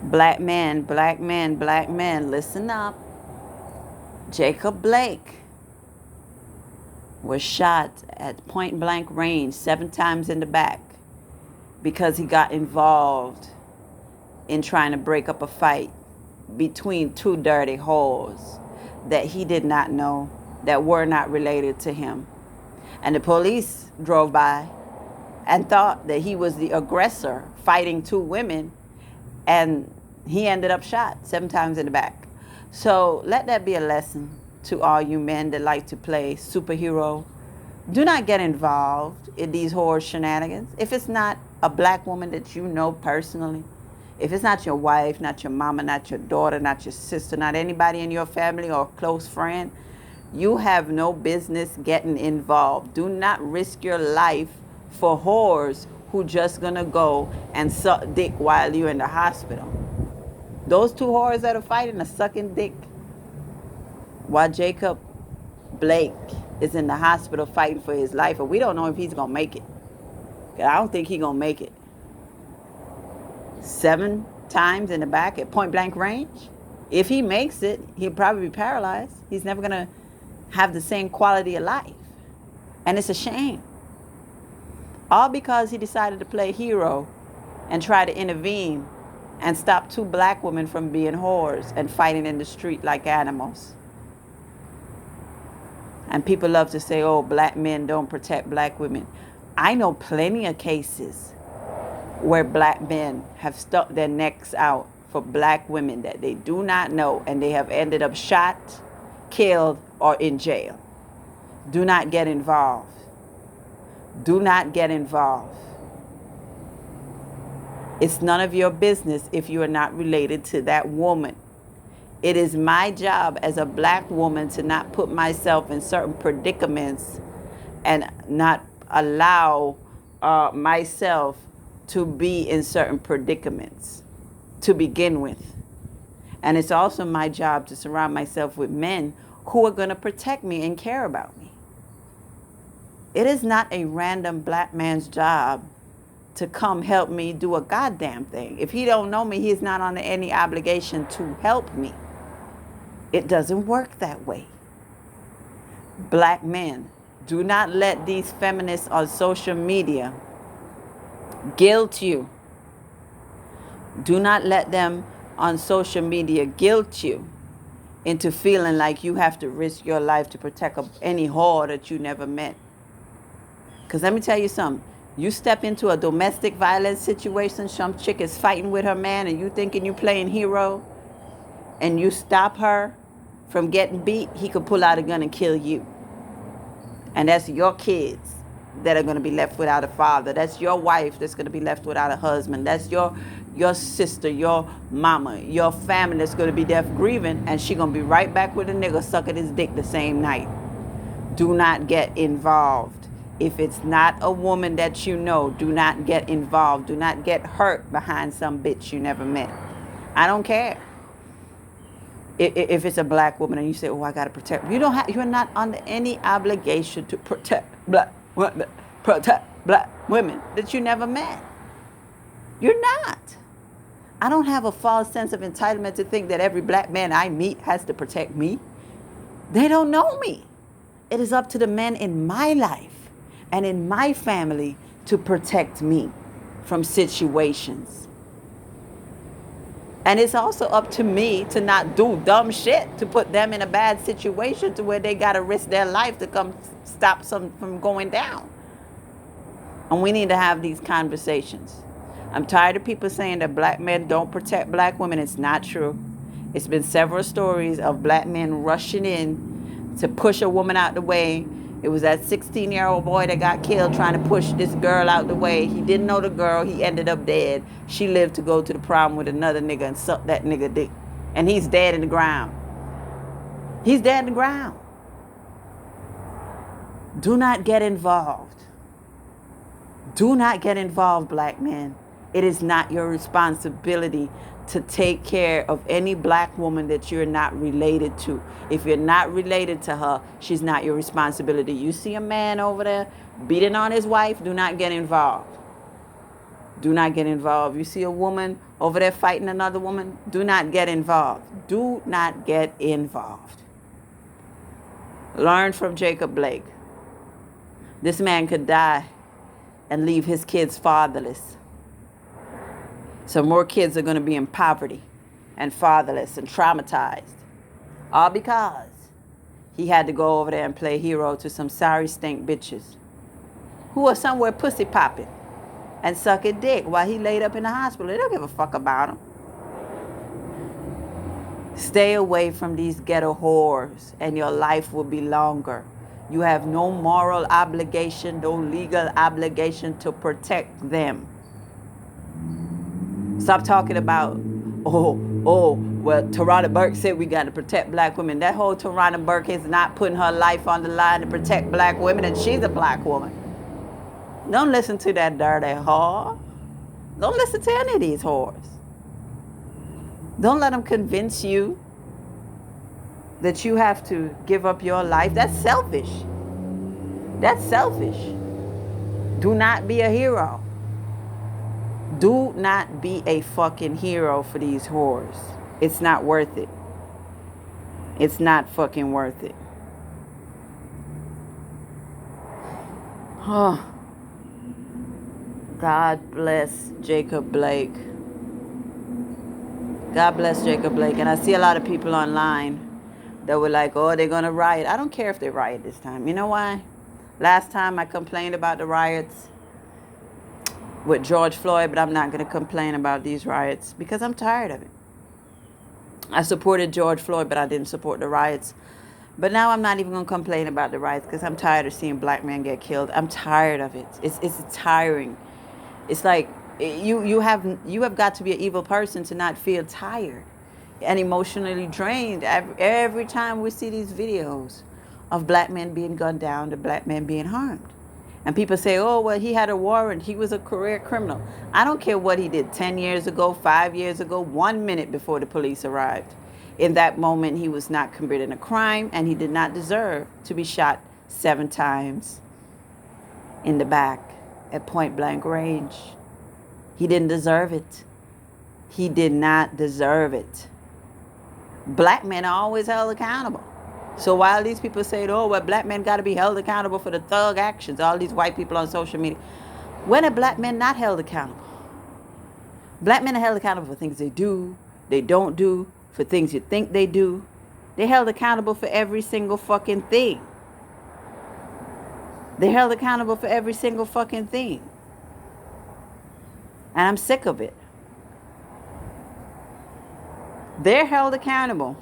Black men, black men, black men, listen up. Jacob Blake was shot at point blank range 7 times in the back because he got involved in trying to break up a fight between two dirty whores that he did not know, that were not related to him. And the police drove by and thought that he was the aggressor fighting two women, and he ended up shot 7 times in the back. So let that be a lesson to all you men that like to play superhero. Do not get involved in these horror shenanigans. If it's not a black woman that you know personally, if it's not your wife, not your mama, not your daughter, not your sister, not anybody in your family or close friend, you have no business getting involved. Do not risk your life for whores who just gonna go and suck dick while you're in the hospital. Those two whores that are fighting are sucking dick while Jacob Blake is in the hospital fighting for his life, and we don't know if he's gonna make it. I don't think he's gonna make it. 7 times in the back at point blank range. If he makes it, he'll probably be paralyzed. He's never gonna have the same quality of life. And it's a shame. All because he decided to play hero and try to intervene and stop two black women from being whores and fighting in the street like animals. And people love to say, oh, black men don't protect black women. I know plenty of cases where black men have stuck their necks out for black women that they do not know, and they have ended up shot, killed, or in jail. Do not get involved. Do not get involved. It's none of your business if you are not related to that woman. It is my job as a black woman to not put myself in certain predicaments and not allow myself to be in certain predicaments to begin with. And it's also my job to surround myself with men who are going to protect me and care about me. It is not a random black man's job to come help me do a goddamn thing. If he don't know me, he's not under any obligation to help me. It doesn't work that way. Black men, do not let these feminists on social media guilt you. Do not let them on social media guilt you into feeling like you have to risk your life to protect any whore that you never met. Because let me tell you something. You step into a domestic violence situation, some chick is fighting with her man, and you thinking you playing hero, and you stop her from getting beat, he could pull out a gun and kill you. And that's your kids that are going to be left without a father. That's your wife that's going to be left without a husband. That's your sister, your mama, your family that's going to be left grieving, and she going to be right back with a nigga sucking his dick the same night. Do not get involved. If it's not a woman that you know, do not get involved. Do not get hurt behind some bitch you never met. I don't care. If it's a black woman and you say, oh, I got to protect. You're not under any obligation to protect black women that you never met. You're not. I don't have a false sense of entitlement to think that every black man I meet has to protect me. They don't know me. It is up to the men in my life and in my family to protect me from situations. And it's also up to me to not do dumb shit to put them in a bad situation to where they got to risk their life to come stop some from going down. And we need to have these conversations. I'm tired of people saying that black men don't protect black women. It's not true. It's been several stories of black men rushing in to push a woman out the way. It was that 16-year-old boy that got killed trying to push this girl out the way. He didn't know the girl. He ended up dead. She lived to go to the prom with another nigga and suck that nigga dick. And he's dead in the ground. He's dead in the ground. Do not get involved. Do not get involved, black men. It is not your responsibility to take care of any black woman that you're not related to. If you're not related to her, she's not your responsibility. You see a man over there beating on his wife, do not get involved. Do not get involved. You see a woman over there fighting another woman, do not get involved. Do not get involved. Learn from Jacob Blake. This man could die and leave his kids fatherless. So more kids are going to be in poverty and fatherless and traumatized. All because he had to go over there and play hero to some sorry stink bitches who are somewhere pussy popping and sucking dick while he laid up in the hospital. They don't give a fuck about him. Stay away from these ghetto whores and your life will be longer. You have no moral obligation, no legal obligation to protect them. Stop talking about, well, Tarana Burke said we got to protect black women. That whole Tarana Burke is not putting her life on the line to protect black women, and she's a black woman. Don't listen to that dirty whore. Don't listen to any of these whores. Don't let them convince you that you have to give up your life. That's selfish. That's selfish. Do not be a hero. Do not be a fucking hero for these whores. It's not worth it. It's not fucking worth it. Oh. God bless Jacob Blake. God bless Jacob Blake. And I see a lot of people online that were like, oh, they're going to riot. I don't care if they riot this time. You know why? Last time I complained about the riots with George Floyd, but I'm not going to complain about these riots because I'm tired of it. I supported George Floyd, but I didn't support the riots. But now I'm not even going to complain about the riots because I'm tired of seeing black men get killed. I'm tired of it. It's tiring. It's like you have got to be an evil person to not feel tired and emotionally drained every time we see these videos of black men being gunned down, the black men being harmed. And people say, oh, well, he had a warrant. He was a career criminal. I don't care what he did 10 years ago, 5 years ago, 1 minute before the police arrived. In that moment, he was not committing a crime, and he did not deserve to be shot 7 times in the back at point blank range. He didn't deserve it. He did not deserve it. Black men are always held accountable. So while these people say, oh, well, black men got to be held accountable for the thug actions, all these white people on social media, when are black men not held accountable? Black men are held accountable for things they do, they don't do, for things you think they do. They're held accountable for every single fucking thing. They're held accountable for every single fucking thing. And I'm sick of it. They're held accountable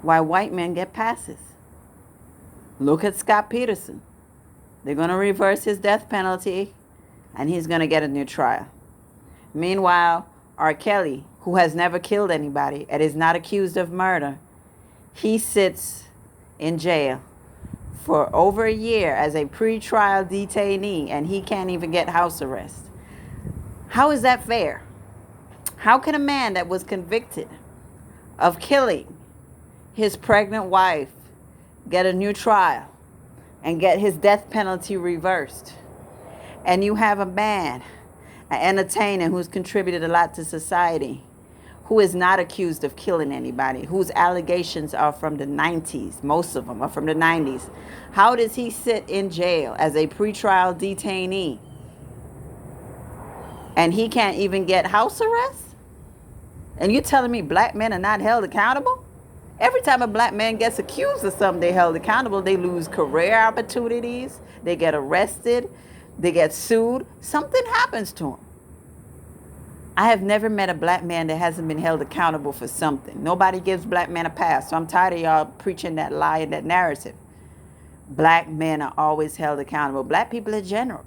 why white men get passes. Look at Scott Peterson. They're going to reverse his death penalty, and he's going to get a new trial. Meanwhile, R. Kelly, who has never killed anybody and is not accused of murder, he sits in jail for over a year as a pre-trial detainee, and he can't even get house arrest. How is that fair? How can a man that was convicted of killing his pregnant wife get a new trial and get his death penalty reversed? And you have a man, an entertainer who's contributed a lot to society, who is not accused of killing anybody, whose allegations are from the 90s. Most of them are from the 90s. How does he sit in jail as a pretrial detainee and he can't even get house arrest? And you're telling me black men are not held accountable? Every time a black man gets accused of something, they're held accountable. They lose career opportunities. They get arrested. They get sued. Something happens to them. I have never met a black man that hasn't been held accountable for something. Nobody gives black men a pass. So I'm tired of y'all preaching that lie and that narrative. Black men are always held accountable. Black people in general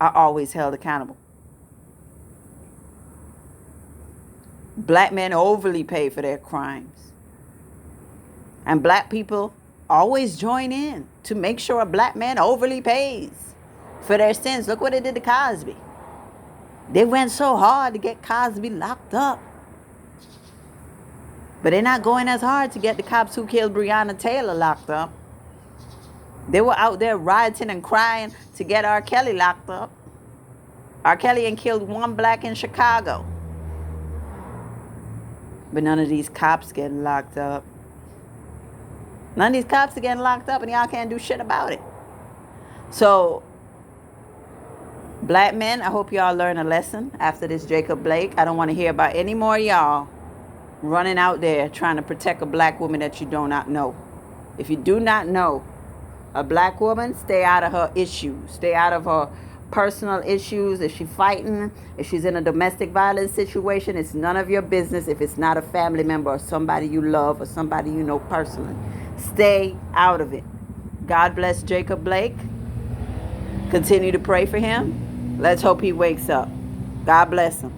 are always held accountable. Black men overly pay for their crimes. And black people always join in to make sure a black man overly pays for their sins. Look what they did to Cosby. They went so hard to get Cosby locked up. But they're not going as hard to get the cops who killed Breonna Taylor locked up. They were out there rioting and crying to get R. Kelly locked up. R. Kelly ain't killed one black in Chicago. But none of these cops getting locked up. None of these cops are getting locked up, and y'all can't do shit about it. So, black men, I hope y'all learn a lesson after this Jacob Blake. I don't want to hear about any more of y'all running out there trying to protect a black woman that you do not know. If you do not know a black woman, stay out of her issues. Stay out of her personal issues. If she's fighting, if she's in a domestic violence situation, it's none of your business if it's not a family member or somebody you love or somebody you know personally. Stay out of it. God bless Jacob Blake. Continue to pray for him. Let's hope he wakes up. God bless him.